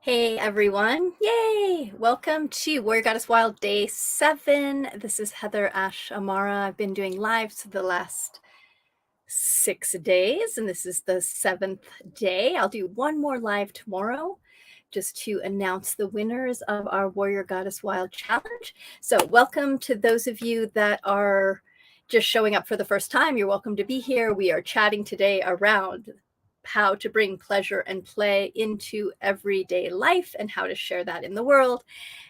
Hey everyone, yay! Welcome to Warrior Goddess Wild Day 7. This is HeatherAsh Amara. I've been doing lives the last 6 days, and this is the 7th day. I'll do one more live tomorrow just to announce the winners of our Warrior Goddess Wild Challenge. So welcome to those of you that are just showing up for the first time. You're welcome to be here. We are chatting today around how to bring pleasure and play into everyday life and how to share that in the world.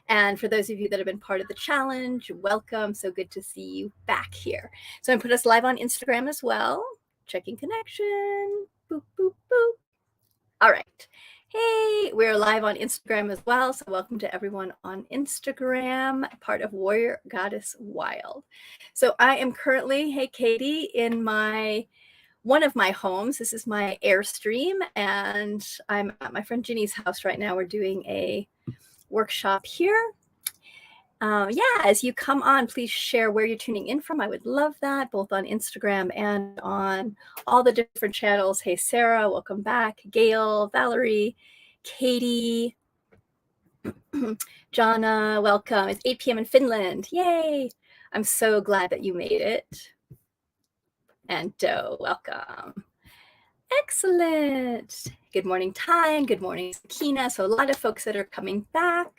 And for those of you that have been part of the challenge, welcome. So good to see you back here. So I'm going to put us live on Instagram as well. Checking connection. Boop, boop, boop. All right. Hey, we're live on Instagram as well. So welcome to everyone on Instagram, part of Warrior Goddess Wild. So I am currently, hey Katie, in one of my homes. This is my Airstream, and I'm at my friend Ginny's house right now. We're doing a workshop here. Yeah, as you come on, please share where you're tuning in from. I would love that, both on Instagram and on all the different channels. Hey, Sarah, welcome back. Gail, Valerie, Katie, Jana, welcome. It's 8 p.m. in Finland. Yay! I'm so glad that you made it. And Doe, welcome. Excellent. Good morning, Ty. Good morning, Sakina. So a lot of folks that are coming back.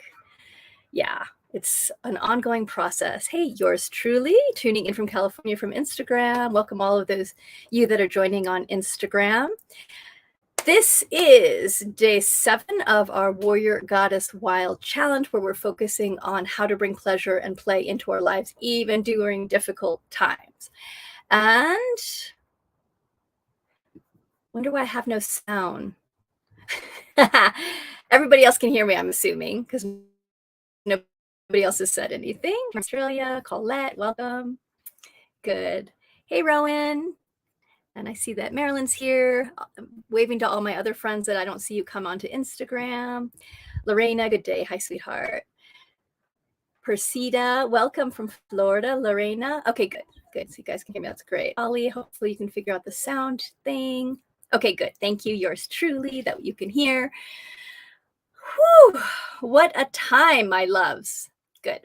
Yeah, it's an ongoing process. Hey, yours truly, tuning in from California from Instagram. Welcome all of those you that are joining on Instagram. This is day 7 of our Warrior Goddess Wild Challenge, where we're focusing on how to bring pleasure and play into our lives, even during difficult times. And wonder why I have no sound. Everybody else can hear me, I'm assuming, because nobody else has said anything. Australia, Colette, welcome. Good. Hey, Rowan. And I see that Marilyn's here, waving to all my other friends that I don't see you come onto Instagram. Lorena, good day. Hi, sweetheart. Persida, welcome from Florida. Lorena. Okay, good. Good. So you guys can hear me. That's great. Ollie, hopefully you can figure out the sound thing. Okay, good. Thank you. Yours truly, that you can hear. Whew, what a time, my loves. Good.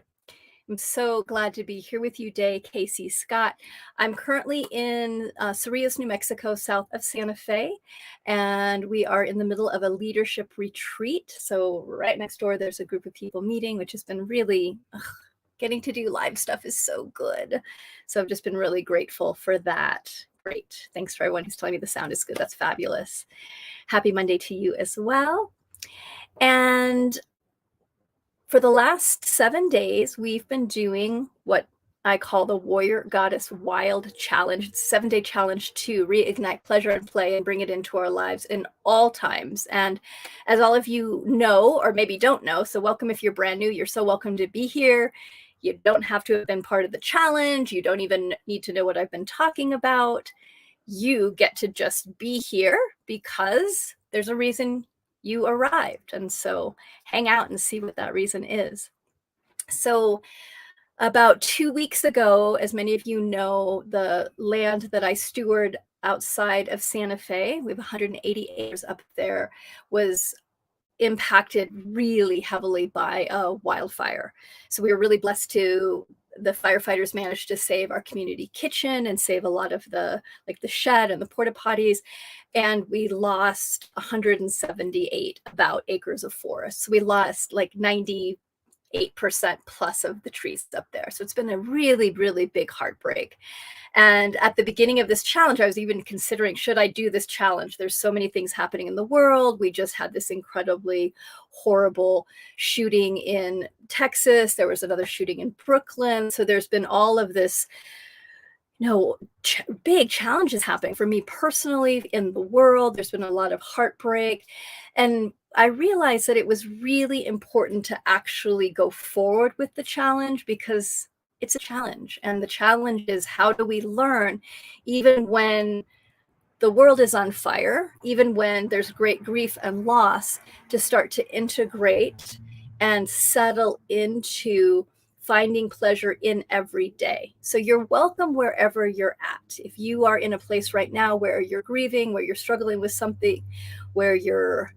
I'm so glad to be here with you today, Casey Scott. I'm currently in Cerrillos, New Mexico, south of Santa Fe, and we are in the middle of a leadership retreat. So right next door, there's a group of people meeting, which has been really, getting to do live stuff is so good. So I've just been really grateful for that. Great. Thanks for everyone who's telling me the sound is good. That's fabulous. Happy Monday to you as well. And for the last 7 days, we've been doing what I call the Warrior Goddess Wild Challenge. It's a 7-day challenge to reignite pleasure and play and bring it into our lives in all times. And as all of you know, or maybe don't know, so welcome if you're brand new, you're so welcome to be here. You don't have to have been part of the challenge. You don't even need to know what I've been talking about. You get to just be here because there's a reason you arrived. And so hang out and see what that reason is. So about 2 weeks ago, as many of you know, the land that I steward outside of Santa Fe, we have 180 acres up there, was impacted really heavily by a wildfire. So we were really blessed the firefighters managed to save our community kitchen and save a lot of the shed and the porta potties. And we lost 178 about acres of forest. So we lost like 98% plus of the trees up there. So it's been a really, really big heartbreak. And at the beginning of this challenge, I was even considering, should I do this challenge? There's so many things happening in the world. We just had this incredibly horrible shooting in Texas. There was another shooting in Brooklyn. So there's been all of this, big challenges happening for me personally in the world. There's been a lot of heartbreak. And I realized that it was really important to actually go forward with the challenge because it's a challenge. And the challenge is, how do we learn, even when the world is on fire, even when there's great grief and loss, to start to integrate and settle into finding pleasure in every day. So you're welcome wherever you're at. If you are in a place right now where you're grieving, where you're struggling with something, where you're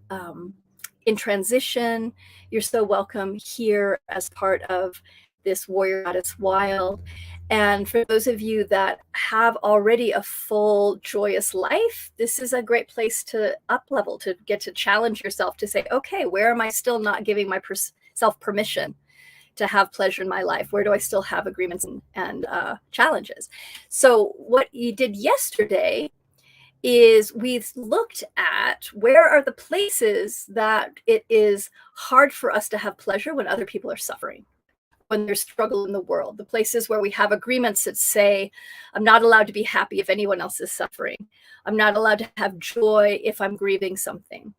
in transition. You're so welcome here as part of this Warrior Goddess Wild. And for those of you that have already a full, joyous life, this is a great place to up level, to get to challenge yourself to say, okay, where am I still not giving myself permission to have pleasure in my life? Where do I still have agreements and challenges? So what you did yesterday is we've looked at where are the places that it is hard for us to have pleasure when other people are suffering, when there's struggle in the world, the places where we have agreements that say, I'm not allowed to be happy if anyone else is suffering. I'm not allowed to have joy if I'm grieving something.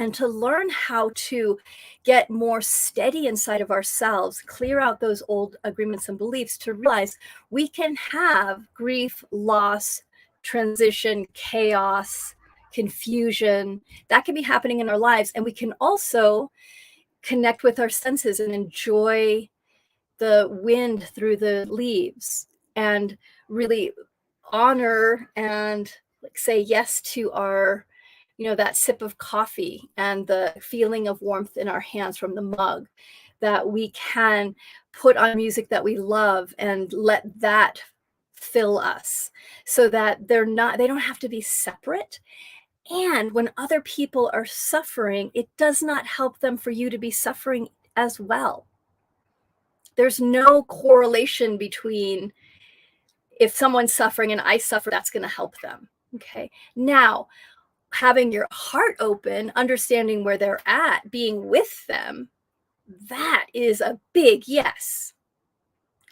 And to learn how to get more steady inside of ourselves, clear out those old agreements and beliefs, to realize we can have grief, loss, transition, chaos, confusion. That can be happening in our lives. And we can also connect with our senses and enjoy the wind through the leaves and really honor and say yes to our, that sip of coffee and the feeling of warmth in our hands from the mug, that we can put on music that we love and let that fill us, so that they don't have to be separate. And when other people are suffering, it does not help them for you to be suffering as well. There's no correlation between if someone's suffering and I suffer, that's going to help them. Okay. Now, having your heart open, understanding where they're at, being with them, that is a big yes.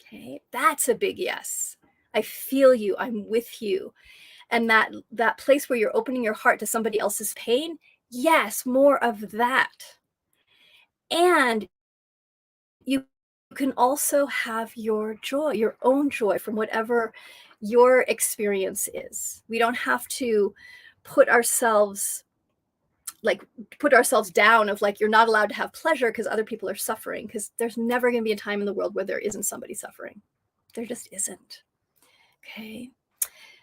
Okay. That's a big yes. I feel you. I'm with you. And that place where you're opening your heart to somebody else's pain, yes, more of that. And you can also have your joy, your own joy from whatever your experience is. We don't have to put ourselves down of like, you're not allowed to have pleasure because other people are suffering, because there's never going to be a time in the world where there isn't somebody suffering. There just isn't. Okay.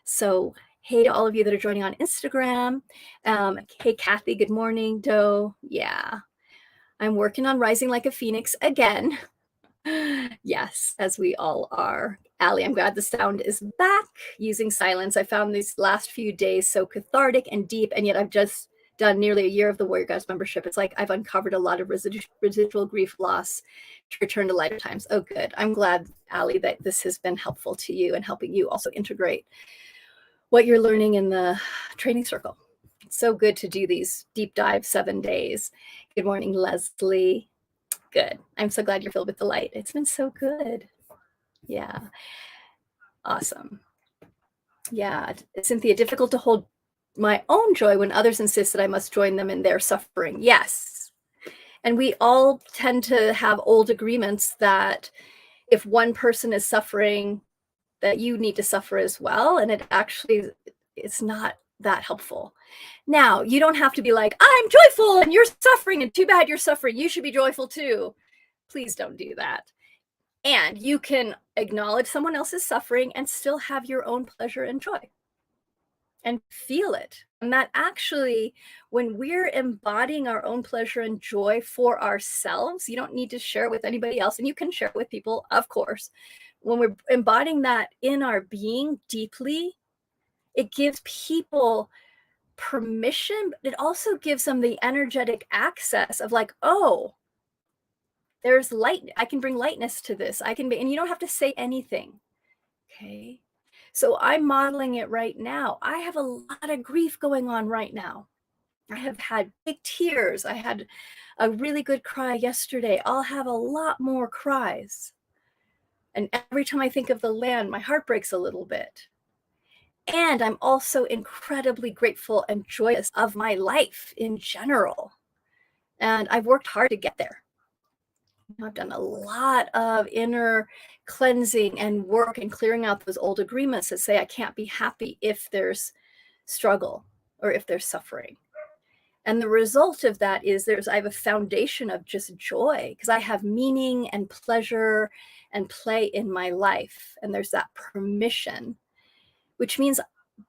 So, hey to all of you that are joining on Instagram. Hey, Kathy, good morning. Doe. Yeah. I'm working on rising like a phoenix again. Yes, as we all are. Allie, I'm glad the sound is back. Using silence. I found these last few days so cathartic and deep, and yet I've just done nearly a year of the Warrior Goddess membership. It's like I've uncovered a lot of residual grief loss to return to lighter times. Oh, good. I'm glad, Allie, that this has been helpful to you and helping you also integrate what you're learning in the training circle. It's so good to do these deep dive 7 days. Good morning, Leslie. Good. I'm so glad you're filled with delight. It's been so good. Yeah. Awesome. Yeah. Cynthia, difficult to hold my own joy when others insist that I must join them in their suffering. Yes. And we all tend to have old agreements that if one person is suffering, that you need to suffer as well. And it's not that helpful. Now, you don't have to be like, I'm joyful and you're suffering and too bad you're suffering. You should be joyful too. Please don't do that. And you can acknowledge someone else's suffering and still have your own pleasure and joy and feel it. And that actually, when we're embodying our own pleasure and joy for ourselves, you don't need to share it with anybody else. And you can share it with people, of course. When we're embodying that in our being deeply, it gives people permission, but it also gives them the energetic access of like, oh, there's light. I can bring lightness to this. And you don't have to say anything. Okay. So I'm modeling it right now. I have a lot of grief going on right now. I have had big tears. I had a really good cry yesterday. I'll have a lot more cries. And every time I think of the land, my heart breaks a little bit. And I'm also incredibly grateful and joyous of my life in general. And I've worked hard to get there. I've done a lot of inner cleansing and work and clearing out those old agreements that say I can't be happy if there's struggle or if there's suffering. And the result of that is I have a foundation of just joy because I have meaning and pleasure and play in my life. And there's that permission, which means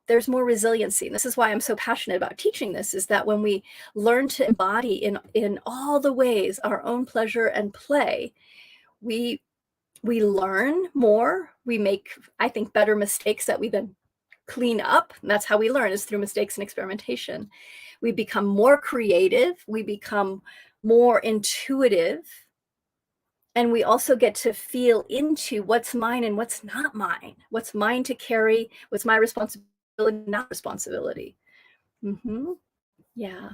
there's more resiliency. And this is why I'm so passionate about teaching this, is that when we learn to embody in all the ways our own pleasure and play, we learn more. We make, I think, better mistakes that we then clean up. And that's how we learn, is through mistakes and experimentation. We become more creative. We become more intuitive. And we also get to feel into what's mine and what's not mine, what's mine to carry, what's my responsibility, not responsibility. Yeah.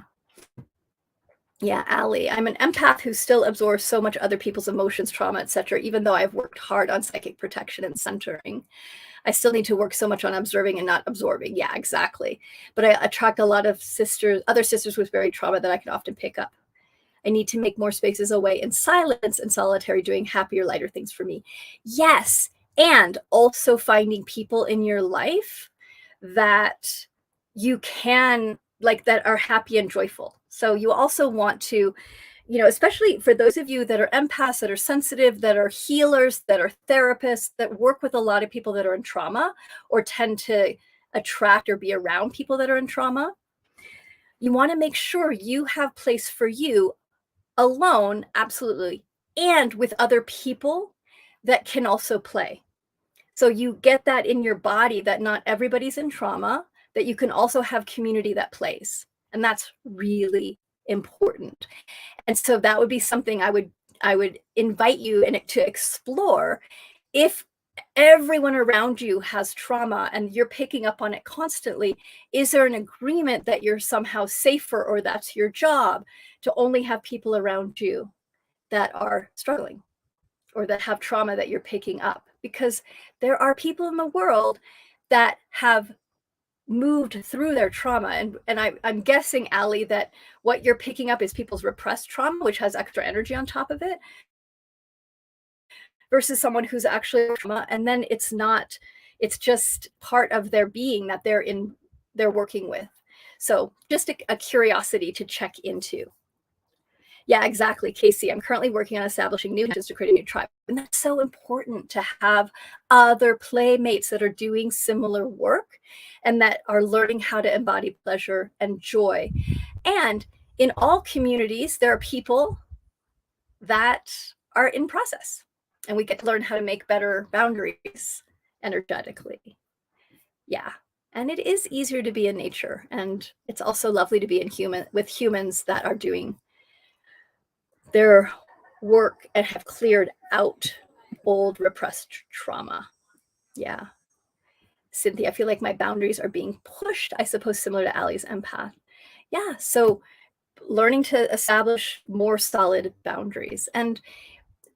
Yeah, Allie, I'm an empath who still absorbs so much other people's emotions, trauma, etc. Even though I've worked hard on psychic protection and centering, I still need to work so much on observing and not absorbing. Yeah, exactly. But I attract a lot of other sisters with buried trauma that I can often pick up. I need to make more spaces away in silence and solitary, doing happier, lighter things for me. Yes. And also finding people in your life that you can, like, that are happy and joyful. So you also want to, especially for those of you that are empaths, that are sensitive, that are healers, that are therapists, that work with a lot of people that are in trauma or tend to attract or be around people that are in trauma. You want to make sure you have place for you alone, absolutely, and with other people that can also play. So you get that in your body, that not everybody's in trauma, that you can also have community that plays. And that's really important. And so that would be something I would invite you to explore. If everyone around you has trauma and you're picking up on it constantly, is there an agreement that you're somehow safer, or that's your job, to only have people around you that are struggling or that have trauma that you're picking up? Because there are people in the world that have moved through their trauma. And I'm guessing, Allie, that what you're picking up is people's repressed trauma, which has extra energy on top of it, versus someone who's actually trauma. And then it's just part of their being that they're working with. So just a curiosity to check into. Yeah, exactly, Casey. I'm currently working on establishing new connections to create a new tribe. And that's so important, to have other playmates that are doing similar work and that are learning how to embody pleasure and joy. And in all communities, there are people that are in process, and we get to learn how to make better boundaries energetically. Yeah. And it is easier to be in nature. And it's also lovely to be with humans that are doing their work and have cleared out old repressed trauma. Yeah. Cynthia, I feel like my boundaries are being pushed, I suppose, similar to Allie's empath. Yeah. So learning to establish more solid boundaries. And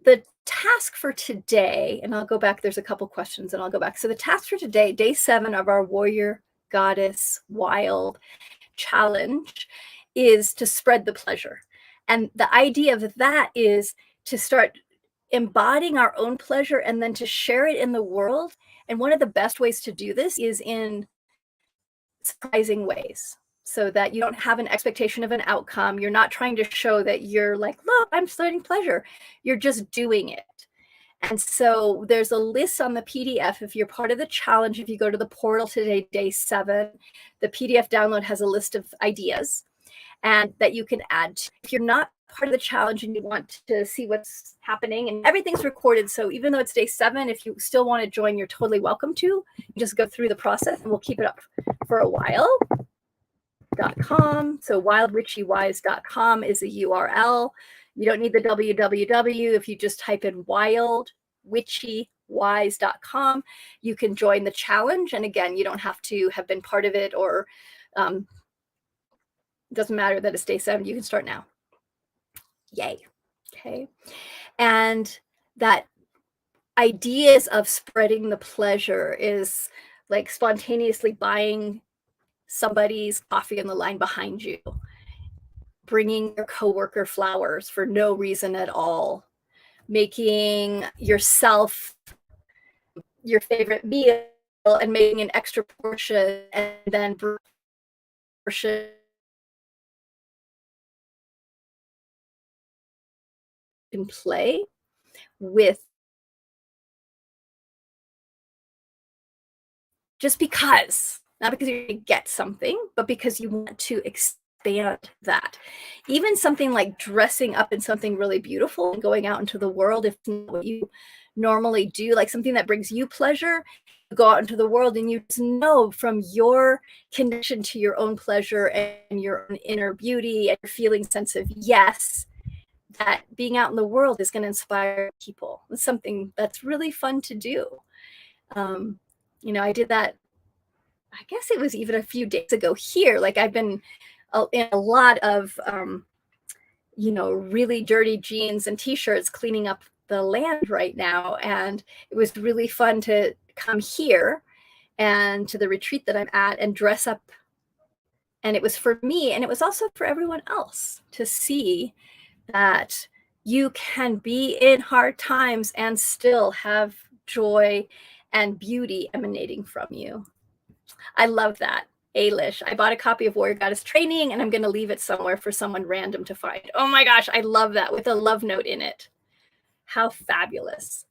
the task for today, and I'll go back, there's a couple questions and I'll go back. So the task for today, day 7 of our Warrior Goddess Wild challenge, is to spread the pleasure. And the idea of that is to start embodying our own pleasure and then to share it in the world. And one of the best ways to do this is in surprising ways, so that you don't have an expectation of an outcome. You're not trying to show that you're like, look, I'm spreading pleasure. You're just doing it. And so there's a list on the PDF. If you're part of the challenge, if you go to the portal today, day 7, the PDF download has a list of ideas and that you can add to. If you're not part of the challenge and you want to see what's happening, and everything's recorded, so even though it's day 7, if you still want to join, you're totally welcome to. You just go through the process and we'll keep it up for a while. .com. So wildwitchywise.com is a URL. You don't need the www. If you just type in wildwitchywise.com, you can join the challenge. And again, you don't have to have been part of it, or it doesn't matter that it's day 7. You can start now. Yay. Okay. And that ideas of spreading the pleasure is like spontaneously buying somebody's coffee in the line behind you, bringing your coworker flowers for no reason at all, making yourself your favorite meal and making an extra portion, and then portion in play with, just because. not because you're going to get something, but because you want to expand that. Even something like dressing up in something really beautiful and going out into the world, if it's not what you normally do, like something that brings you pleasure, you go out into the world and you just know from your connection to your own pleasure and your own inner beauty and your feeling sense of yes, that being out in the world is going to inspire people. It's something that's really fun to do. I did that, I guess it was even a few days ago here. Like I've been in a lot of, really dirty jeans and t-shirts cleaning up the land right now. And it was really fun to come here and to the retreat that I'm at and dress up. And it was for me, and it was also for everyone else to see that you can be in hard times and still have joy and beauty emanating from you. I love that. Ailish, I bought a copy of Warrior Goddess Training and I'm going to leave it somewhere for someone random to find. Oh my gosh, I love that, with a love note in it. How fabulous.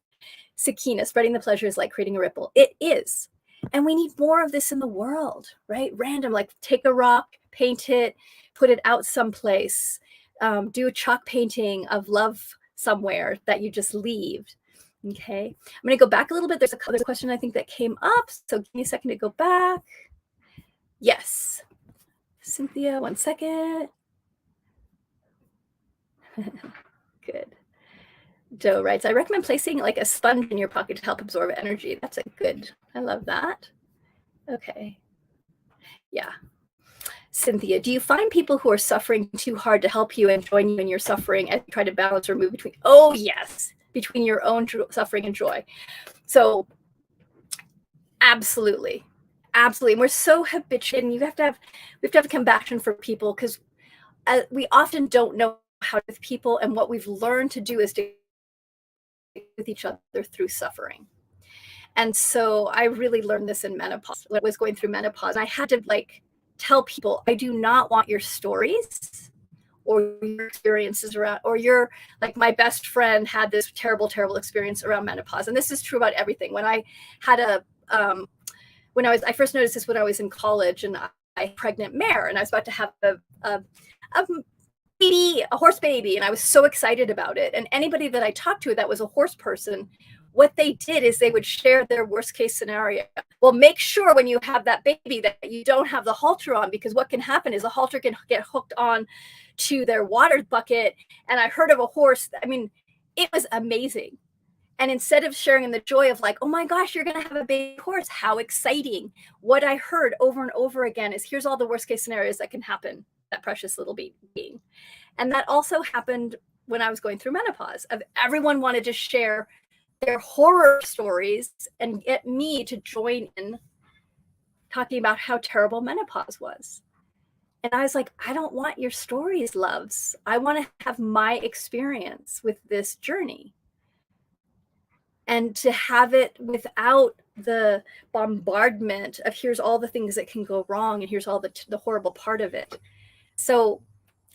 Sakina, spreading the pleasure is like creating a ripple. It is. And we need more of this in the world, right? Random, like take a rock, paint it, put it out someplace, do a chalk painting of love somewhere that you just leave. Okay. I'm going to go back a little bit. There's a question I think that came up. So give me a second to go back. Yes. Cynthia, 1 second. Good. Joe writes, I recommend placing like a sponge in your pocket to help absorb energy. That's a good, I love that. Okay. Yeah. Cynthia, do you find people who are suffering too hard to help you and join you in your suffering and try to balance or move between? Oh, yes. Between your own suffering and joy. So absolutely. Absolutely. And we're so habituated, and we have to have compassion for people, because we often don't know how to with people, and what we've learned to do is to with each other through suffering. And so I really learned this in menopause. When I was going through menopause, I had to tell people, I do not want your stories or your experiences around, or your, like, my best friend had this terrible, terrible experience around menopause. And this is true about everything. When I had I first noticed this when I was in college, and I had a pregnant mare, and I was about to have a baby, a horse baby, and I was so excited about it. And anybody that I talked to that was a horse person, what they did is they would share their worst case scenario. Well, make sure when you have that baby that you don't have the halter on, because what can happen is a halter can get hooked on to their water bucket. And I heard of a horse, I mean, it was amazing. And instead of sharing in the joy of like, oh my gosh, you're going to have a baby horse, how exciting. What I heard over and over again is, here's all the worst case scenarios that can happen, that precious little being. And that also happened when I was going through menopause. Everyone wanted to share their horror stories and get me to join in talking about how terrible menopause was. And I was like, I don't want your stories, loves. I want to have my experience with this journey. And to have it without the bombardment of here's all the things that can go wrong and here's all the horrible part of it. So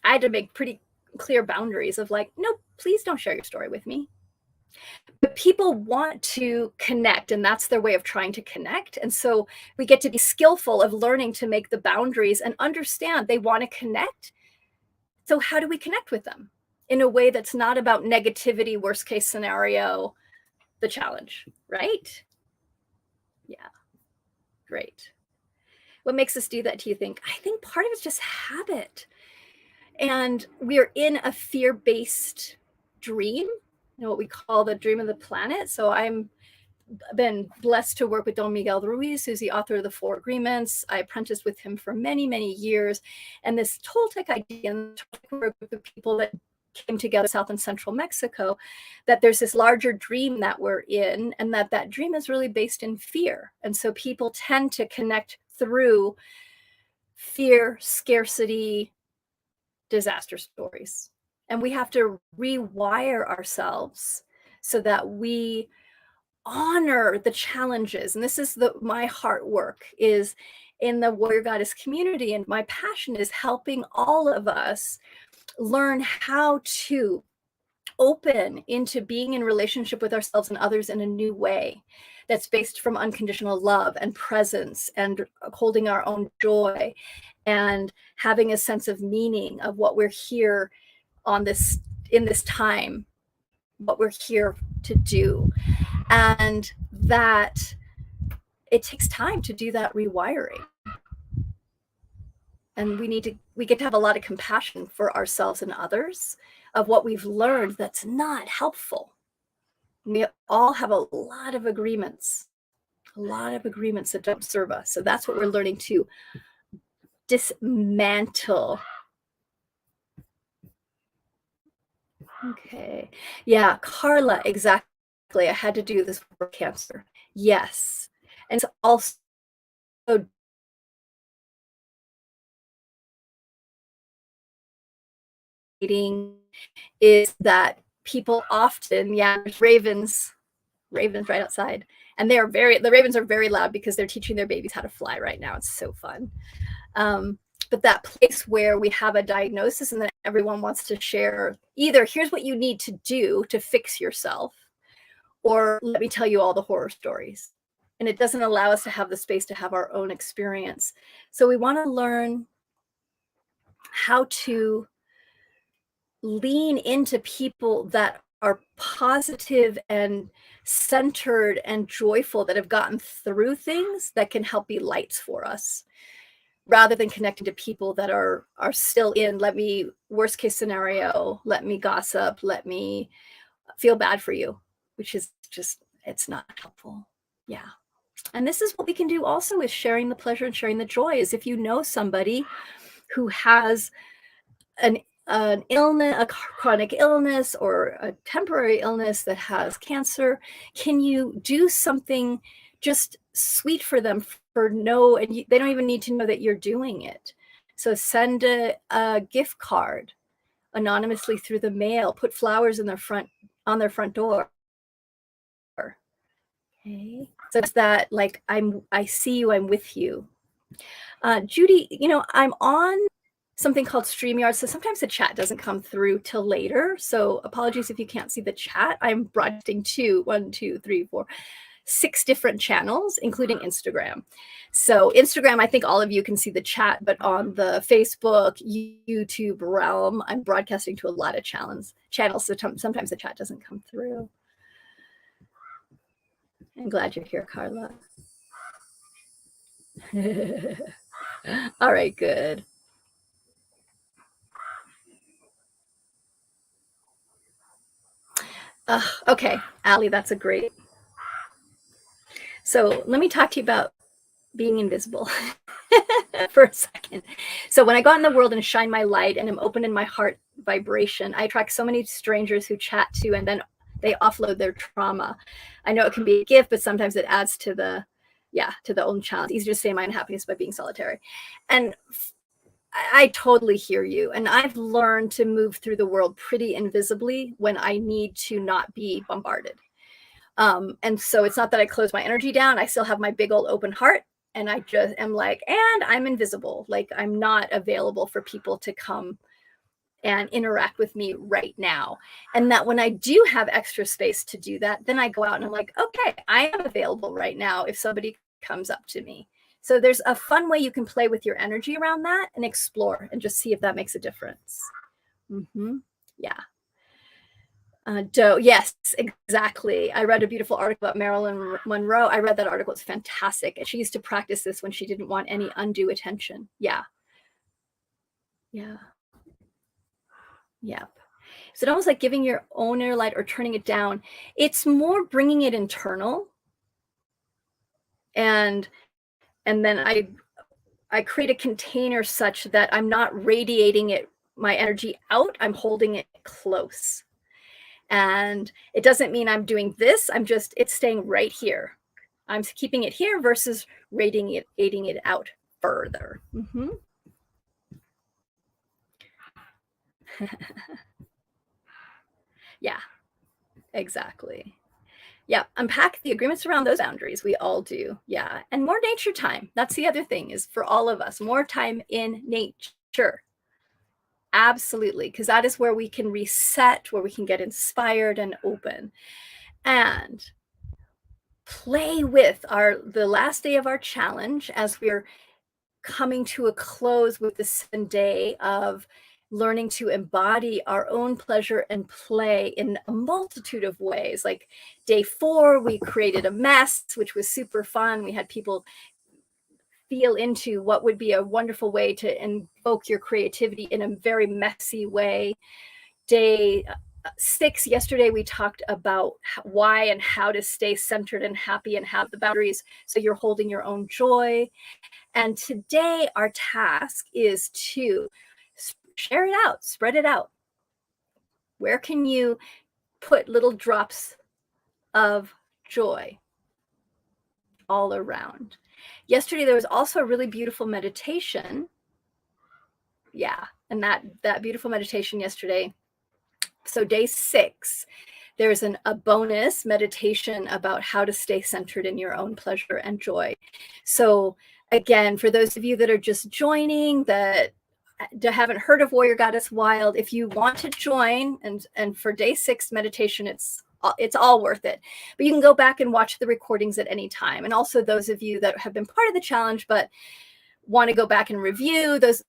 I had to make pretty clear boundaries of like, no, please don't share your story with me. But people want to connect, and that's their way of trying to connect. And so we get to be skillful of learning to make the boundaries and understand they want to connect. So how do we connect with them in a way that's not about negativity, worst case scenario, the challenge, right? Yeah, great. What makes us do that, do you think? I think part of it's just habit. And we're in a fear-based dream, what we call the dream of the planet. So I'm been blessed to work with Don Miguel Ruiz, who's the author of the 4 Agreements. I apprenticed with him for many, many years. And this Toltec idea, and we're a group of people that came together South and Central Mexico, that there's this larger dream that we're in, and that dream is really based in fear. And so people tend to connect through fear, scarcity, disaster stories. And we have to rewire ourselves so that we honor the challenges. And this is my heart work is in the Warrior Goddess community. And my passion is helping all of us learn how to open into being in relationship with ourselves and others in a new way that's based from unconditional love and presence and holding our own joy and having a sense of meaning of what we're here on this in this time, what we're here to do. And that it takes time to do that rewiring. And we get to have a lot of compassion for ourselves and others of what we've learned that's not helpful. We all have a lot of agreements that don't serve us. So that's what we're learning to dismantle. Okay. Yeah, Carla, exactly. I had to do this for cancer. Yes. And it's also is that people often, there's ravens right outside, and the ravens are very loud because they're teaching their babies how to fly right now. It's so fun. But that place where we have a diagnosis and then everyone wants to share either here's what you need to do to fix yourself, or let me tell you all the horror stories. And it doesn't allow us to have the space to have our own experience. So we want to learn how to lean into people that are positive and centered and joyful, that have gotten through things that can help be lights for us, rather than connecting to people that are still in, let me, worst case scenario, let me gossip, let me feel bad for you, which is just, it's not helpful. Yeah. And this is what we can do also, is sharing the pleasure and sharing the joy. Is if you know somebody who has an illness, a chronic illness, or a temporary illness that has cancer, can you do something just sweet for them and they don't even need to know that you're doing it. So send a gift card anonymously through the mail, put flowers on their front door. Okay. So it's that, like, I see you, I'm with you. Judy, I'm on something called StreamYard, so sometimes the chat doesn't come through till later. So apologies if you can't see the chat. I'm broadcasting to 6 different channels, including Instagram. So Instagram, I think all of you can see the chat, but on the Facebook, YouTube realm, I'm broadcasting to a lot of channels. So sometimes the chat doesn't come through. I'm glad you're here, Carla. All right, good. Okay, Allie, that's a great. So let me talk to you about being invisible for a second. So when I go out in the world and shine my light and am open in my heart vibration, I attract so many strangers who chat to, and then they offload their trauma. I know it can be a gift, but sometimes it adds to the own challenge. Easier to stay in my own happiness by being solitary. And I totally hear you. And I've learned to move through the world pretty invisibly when I need to not be bombarded. And so it's not that I close my energy down. I still have my big old open heart, and I just am like, and I'm invisible. Like, I'm not available for people to come and interact with me right now. And that when I do have extra space to do that, then I go out and I'm like, okay, I am available right now if somebody comes up to me. So there's a fun way you can play with your energy around that and explore and just see if that makes a difference. Yeah. Yes, exactly. I read a beautiful article about Marilyn Monroe. I read that article. It's fantastic. And she used to practice this when she didn't want any undue attention. Yeah. So it's almost like giving your own inner light or turning it down. It's more bringing it internal. And then I create a container such that I'm not radiating my energy out. I'm holding it close. And it doesn't mean I'm doing this. It's staying right here. I'm keeping it here versus radiating it out further. Yeah, exactly. Yeah, unpack the agreements around those boundaries. We all do. Yeah. And more nature time. That's the other thing, is for all of us, more time in nature. Absolutely, because that is where we can reset, where we can get inspired and open. And play with the last day of our challenge as we're coming to a close with the 7th day of learning to embody our own pleasure and play in a multitude of ways. Like day 4, we created a mess, which was super fun. We had people feel into what would be a wonderful way to invoke your creativity in a very messy way. Day 6, yesterday, we talked about why and how to stay centered and happy and have the boundaries so you're holding your own joy. And today, our task is to share it out, spread it out. Where can you put little drops of joy all around? Yesterday, there was also a really beautiful meditation. Yeah, and that beautiful meditation yesterday. So day 6, there's a bonus meditation about how to stay centered in your own pleasure and joy. So again, for those of you that are just joining, that haven't heard of Warrior Goddess Wild, if you want to join, and for day 6 meditation, it's all worth it. But you can go back and watch the recordings at any time. And also those of you that have been part of the challenge but want to go back and review, those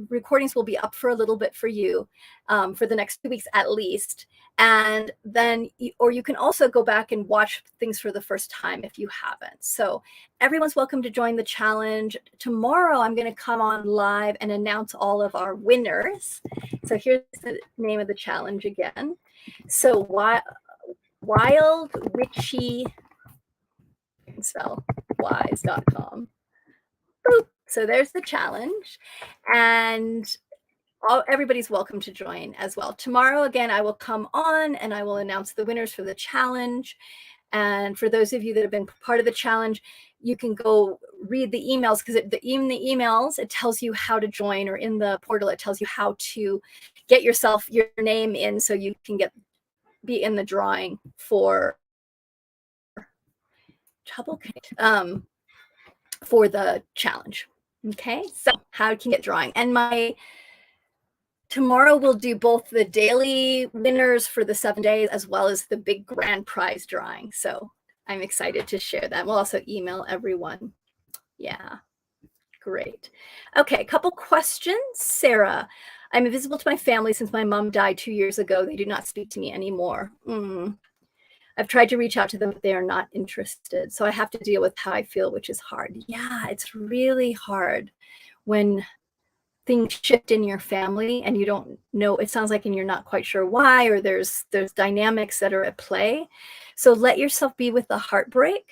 recordings will be up for a little bit for you for the next 2 weeks at least. And then, or you can also go back and watch things for the first time if you haven't. So everyone's welcome to join the challenge. Tomorrow, I'm going to come on live and announce all of our winners. So here's the name of the challenge again. So Wild Witchy, you can spell wise.com. Boop. So there's the challenge, and everybody's welcome to join as well. Tomorrow, again, I will come on and I will announce the winners for the challenge. And for those of you that have been part of the challenge, you can go read the emails, because in the emails, it tells you how to join, or in the portal, it tells you how to get your name in so you can be in the drawing for the challenge. Okay, so how can you get drawing? And tomorrow we'll do both the daily winners for the 7 days as well as the big grand prize drawing. So I'm excited to share that. We'll also email everyone. Yeah, great. Okay, a couple questions. Sarah, I'm invisible to my family since my mom died 2 years ago. They do not speak to me anymore. I've tried to reach out to them, but they are not interested. So I have to deal with how I feel, which is hard. Yeah, it's really hard when things shift in your family and you don't know, it sounds like, and you're not quite sure why, or there's dynamics that are at play. So let yourself be with the heartbreak.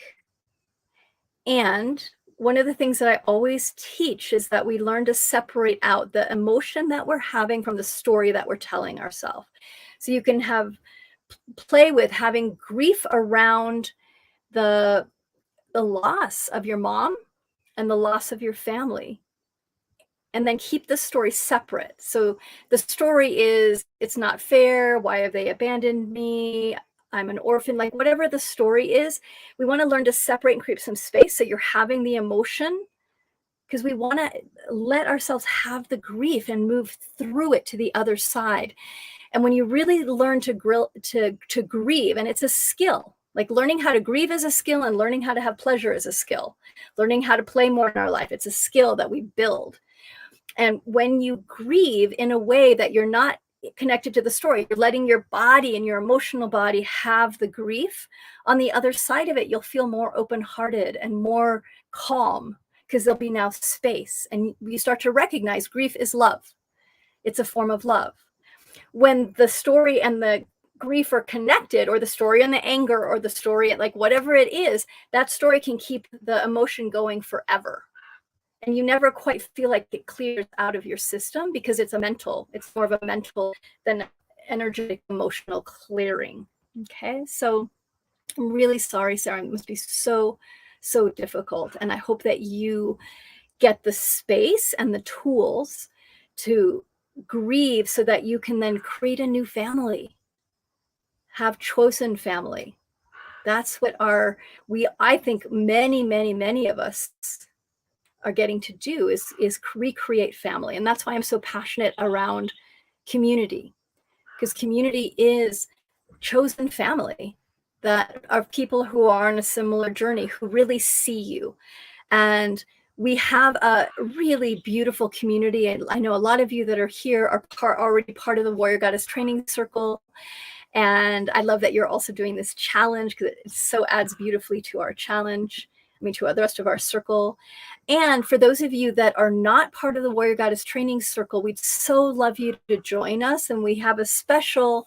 And one of the things that I always teach is that we learn to separate out the emotion that we're having from the story that we're telling ourselves. So you can play with having grief around the loss of your mom and the loss of your family, and then keep the story separate. So the story is, it's not fair, why have they abandoned me, I'm an orphan, like whatever the story is, we want to learn to separate and create some space so you're having the emotion, because we want to let ourselves have the grief and move through it to the other side. And when you really learn to grieve, and it's a skill, like learning how to grieve is a skill, and learning how to have pleasure is a skill. Learning how to play more in our life, it's a skill that we build. And when you grieve in a way that you're not connected to the story, you're letting your body and your emotional body have the grief, on the other side of it, you'll feel more open-hearted and more calm, because there'll be now space. And you start to recognize grief is love. It's a form of love. When the story and the grief are connected, or the story and the anger, or the story, like whatever it is, that story can keep the emotion going forever. And you never quite feel like it clears out of your system, because it's more of a mental than energetic emotional clearing. Okay, so I'm really sorry, Sarah. It must be so, so difficult. And I hope that you get the space and the tools to grieve so that you can then create a new family, have chosen family. That's what I think many of us are getting to do, is recreate family. And that's why I'm so passionate around community, because community is chosen family that are people who are on a similar journey, who really see you. And we have a really beautiful community. And I know a lot of you that are here are already part of the Warrior Goddess Training Circle. And I love that you're also doing this challenge, because it so adds beautifully to our challenge. I mean, to the rest of our circle. And for those of you that are not part of the Warrior Goddess Training Circle, we'd so love you to join us. And we have a special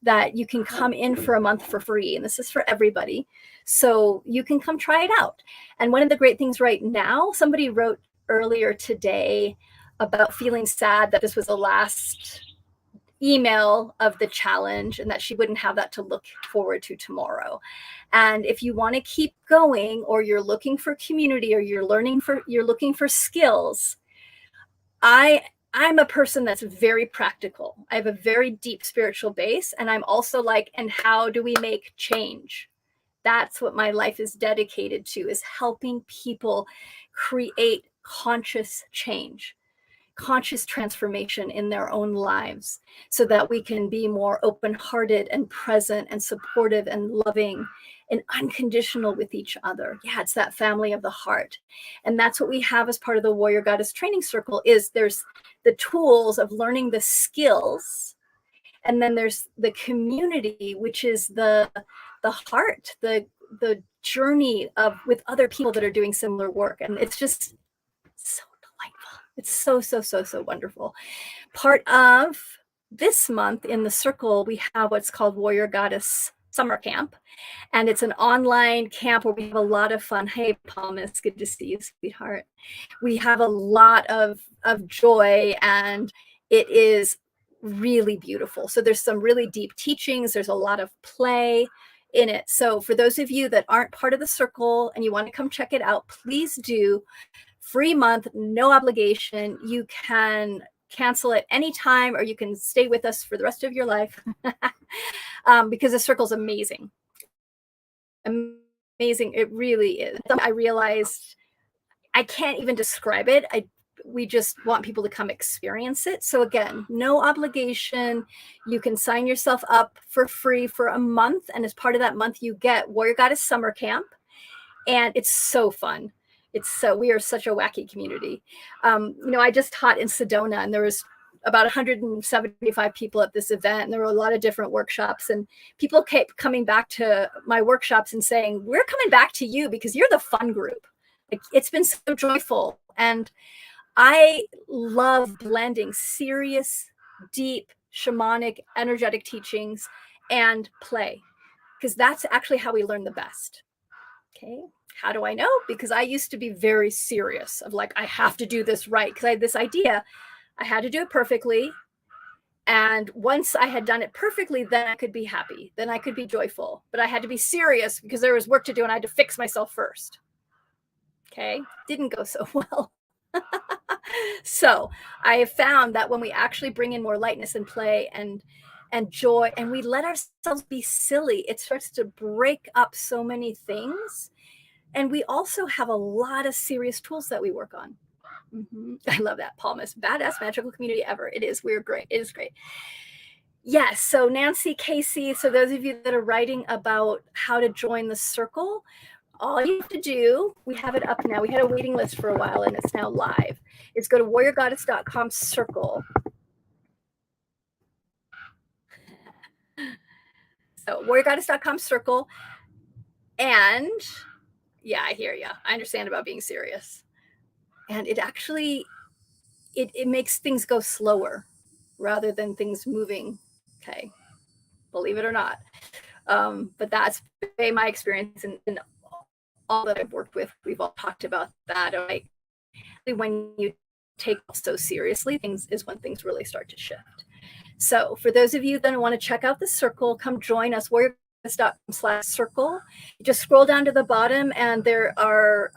that you can come in for a month for free. And this is for everybody. So you can come try it out. And one of the great things right now, somebody wrote earlier today about feeling sad that this was the last email of the challenge and that she wouldn't have that to look forward to tomorrow. And if you want to keep going, or you're looking for community, or you're looking for skills, I'm a person that's very practical. I have a very deep spiritual base, and I'm also like, and how do we make change? That's what my life is dedicated to, is helping people create conscious change, conscious transformation in their own lives, so that we can be more open-hearted and present and supportive and loving and unconditional with each other. Yeah, it's that family of the heart. And that's what we have as part of the Warrior Goddess Training Circle. Is there's the tools of learning the skills, and then there's the community, which is the heart, the journey of with other people that are doing similar work. And it's just so delightful. It's so wonderful. Part of this month in the circle, we have what's called Warrior Goddess Summer Camp. And it's an online camp where we have a lot of fun. Hey, Palmas, good to see you, sweetheart. We have a lot of joy, and it is really beautiful. So there's some really deep teachings. There's a lot of play in it. So for those of you that aren't part of the circle and you want to come check it out, please do. Free month, no obligation. You can cancel at any time, or you can stay with us for the rest of your life. Because the circle's amazing. Amazing. It really is. I realized I can't even describe it. We just want people to come experience it. So again, no obligation. You can sign yourself up for free for a month. And as part of that month, you get Warrior Goddess Summer Camp. And it's so fun. We are such a wacky community. I just taught in Sedona, and there was about 175 people at this event, and there were a lot of different workshops, and people kept coming back to my workshops and saying, we're coming back to you because you're the fun group. Like, it's been so joyful. And I love blending serious, deep, shamanic, energetic teachings and play, because that's actually how we learn the best. Okay. How do I know? Because I used to be very serious of like, I have to do this right. Because I had this idea, I had to do it perfectly. And once I had done it perfectly, then I could be happy. Then I could be joyful. But I had to be serious because there was work to do and I had to fix myself first. Okay. Didn't go so well. So I have found that when we actually bring in more lightness and play and joy, and we let ourselves be silly, it starts to break up so many things. And we also have a lot of serious tools that we work on. I love that. Palmas, badass magical community ever. It is. We're great. It is great. Yes. So Nancy, Casey, so those of you that are writing about how to join the circle, all you have to do, we have it up now. We had a waiting list for a while and it's now live. Is go to warriorgoddess.com circle. So warriorgoddess.com circle. And yeah, I hear you. I understand about being serious. And it actually, it makes things go slower rather than things moving. Okay. Believe it or not. But that's been my experience in all that I've worked with. We've all talked about that. Like, when you take so seriously, things is when things really start to shift. So for those of you that want to check out the circle, come join us, warriorgoddess.com/circle. Just scroll down to the bottom and there are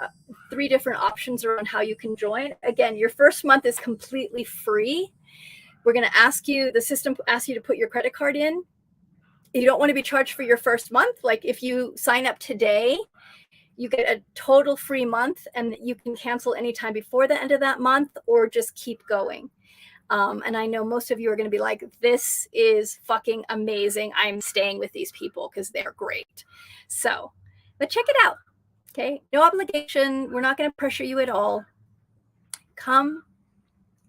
3 different options around how you can join. Again, your first month is completely free. We're going to ask you, the system asks you to put your credit card in. You don't want to be charged for your first month. Like, if you sign up today, you get a total free month and you can cancel anytime before the end of that month or just keep going. And I know most of you are going to be like, this is fucking amazing. I'm staying with these people because they're great. So, but check it out. Okay. No obligation. We're not going to pressure you at all. Come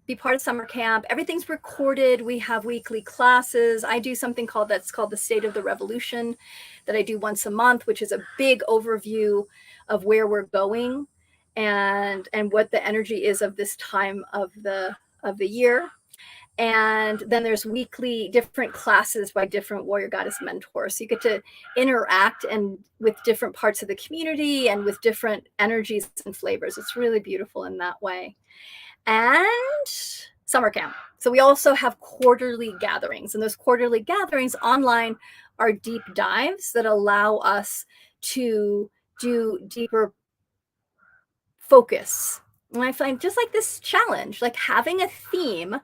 be part of summer camp. Everything's recorded. We have weekly classes. I do something called the State of the Revolution that I do once a month, which is a big overview of where we're going and what the energy is of this time of the year. And then there's weekly different classes by different warrior goddess mentors. So you get to interact and with different parts of the community and with different energies and flavors. It's really beautiful in that way. And summer camp. So we also have quarterly gatherings, and those quarterly gatherings online are deep dives that allow us to do deeper focus. And I find just like this challenge, like having a theme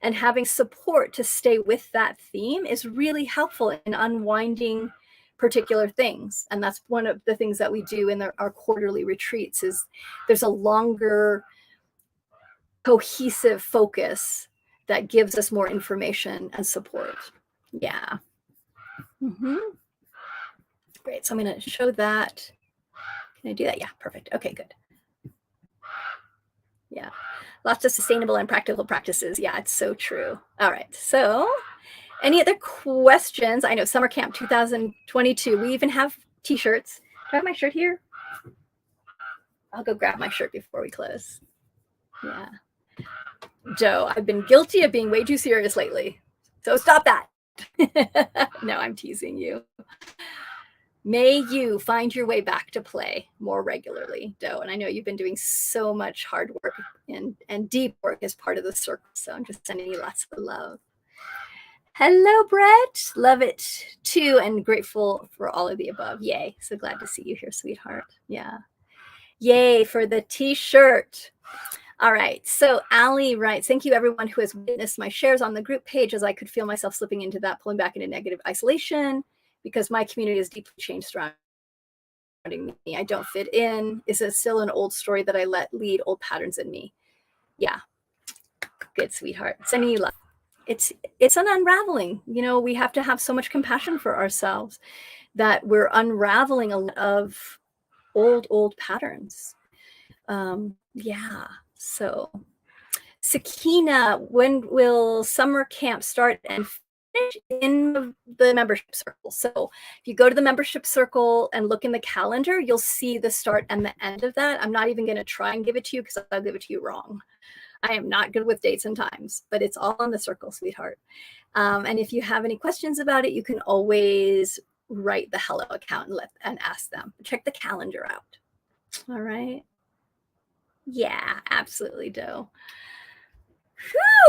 and having support to stay with that theme is really helpful in unwinding particular things. And that's one of the things that we do in our quarterly retreats is there's a longer cohesive focus that gives us more information and support. Yeah. Great. So I'm going to show that. Can I do that? Yeah, perfect. Okay, good. Yeah. Lots of sustainable and practical practices. Yeah, it's so true. All right. So any other questions? I know Summer Camp 2022. We even have t-shirts. Do I have my shirt here? I'll go grab my shirt before we close. Yeah. Joe, I've been guilty of being way too serious lately. So stop that. No, I'm teasing you. May you find your way back to play more regularly, Joe. And I know you've been doing so much hard work and deep work as part of the circle. So I'm just sending you lots of love. Hello, Brett. Love it too. And grateful for all of the above. Yay. So glad to see you here, sweetheart. Yeah. Yay for the t-shirt. All right. So Allie writes, thank you everyone who has witnessed my shares on the group page as I could feel myself slipping into that, pulling back into negative isolation because my community is deeply changed surrounding me. I don't fit in. Is it still an old story that I let lead old patterns in me? Yeah. Good, sweetheart. Sending you love. It's an unraveling. You know, we have to have so much compassion for ourselves that we're unraveling a lot of old patterns. Yeah. So Sakina, when will summer camp start and finish? In the membership circle? So if you go to the membership circle and look in the calendar, you'll see the start and the end of that. I'm not even going to try and give it to you because I'll give it to you wrong. I am not good with dates and times, but it's all on the circle, sweetheart. And if you have any questions about it, you can always write the Hello account and ask them. Check the calendar out. All right. Yeah, absolutely, Doe.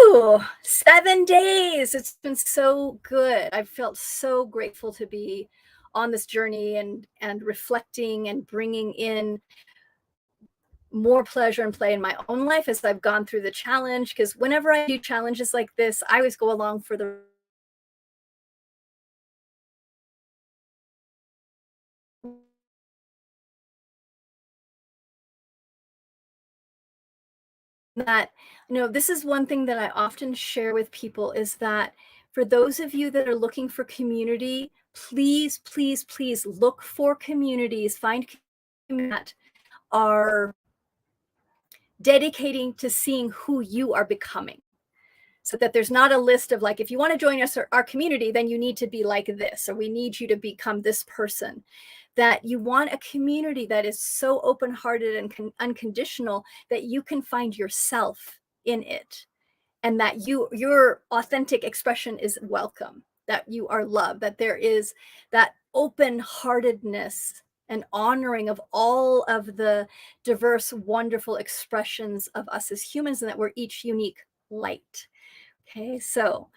Whew, 7 days. It's been so good. I've felt so grateful to be on this journey and reflecting and bringing in more pleasure and play in my own life as I've gone through the challenge. Because whenever I do challenges like this, I always go along for the that, you know, this is one thing that I often share with people is that for those of you that are looking for community, please, please, please look for communities, find communities that are dedicating to seeing who you are becoming. So that there's not a list of like, if you want to join us or our community, then you need to be like this, or we need you to become this person. That you want a community that is so open-hearted and unconditional that you can find yourself in it, and that your authentic expression is welcome, that you are loved, that there is that open-heartedness and honoring of all of the diverse, wonderful expressions of us as humans, and that we're each unique light. Okay, so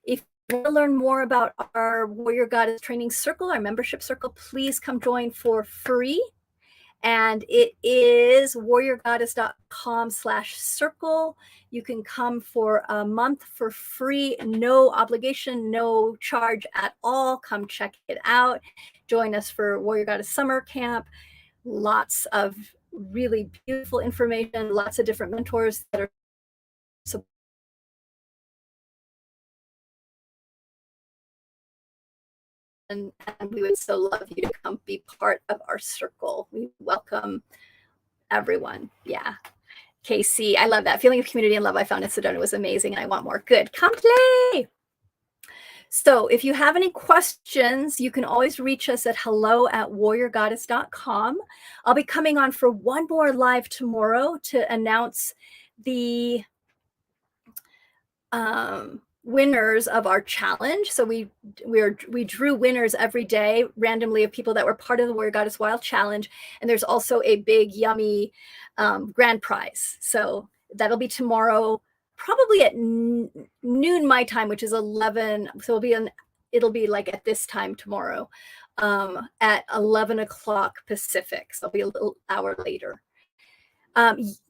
if you want to learn more about our Warrior Goddess Training Circle, our membership circle, please come join for free. And it is warriorgoddess.com/circle. You can come for a month for free, no obligation, no charge at all. Come check it out. Join us for Warrior Goddess Summer Camp. Lots of really beautiful information, lots of different mentors that are and we would so love you to come be part of our circle. We welcome everyone. Yeah. Casey, I love that feeling of community and love I found in Sedona was amazing, and I want more. Good. Come play. So if you have any questions, you can always reach us at hello@warriorgoddess.com. I'll be coming on for one more live tomorrow to announce the winners of our challenge. So we drew winners every day randomly of people that were part of the Warrior Goddess Wild Challenge, and there's also a big yummy grand prize. So that'll be tomorrow, probably at noon my time, which is 11. So it'll be like at this time tomorrow, at 11 o'clock Pacific. So it'll be a little hour later.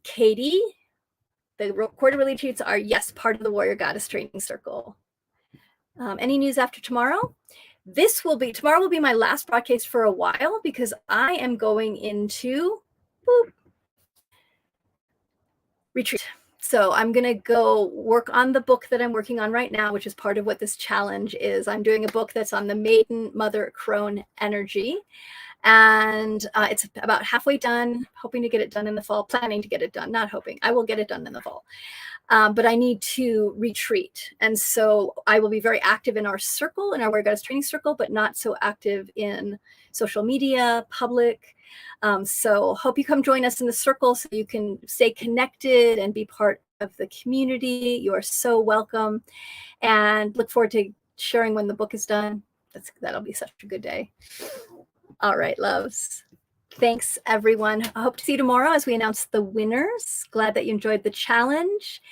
Katie, the recorded retreats are, yes, part of the Warrior Goddess Training Circle. Any news after tomorrow? Tomorrow will be my last broadcast for a while, because I am going into retreat. So I'm going to go work on the book that I'm working on right now, which is part of what this challenge is. I'm doing a book that's on the Maiden Mother Crone energy. And it's about halfway done, hoping to get it done in the fall, planning to get it done, not hoping. I will get it done in the fall. But I need to retreat. And so I will be very active in our circle, in our Warrior Goddess Training Circle, but not so active in social media, public. So hope you come join us in the circle so you can stay connected and be part of the community. You are so welcome. And look forward to sharing when the book is done. That'll be such a good day. All right, loves. Thanks, everyone. I hope to see you tomorrow as we announce the winners. Glad that you enjoyed the challenge.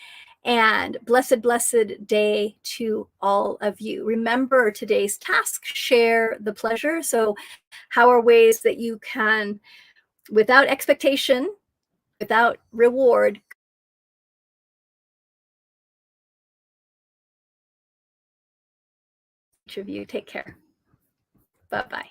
And blessed, blessed day to all of you. Remember today's task, share the pleasure. So how are ways that you can, without expectation, without reward, each of you, take care. Bye-bye.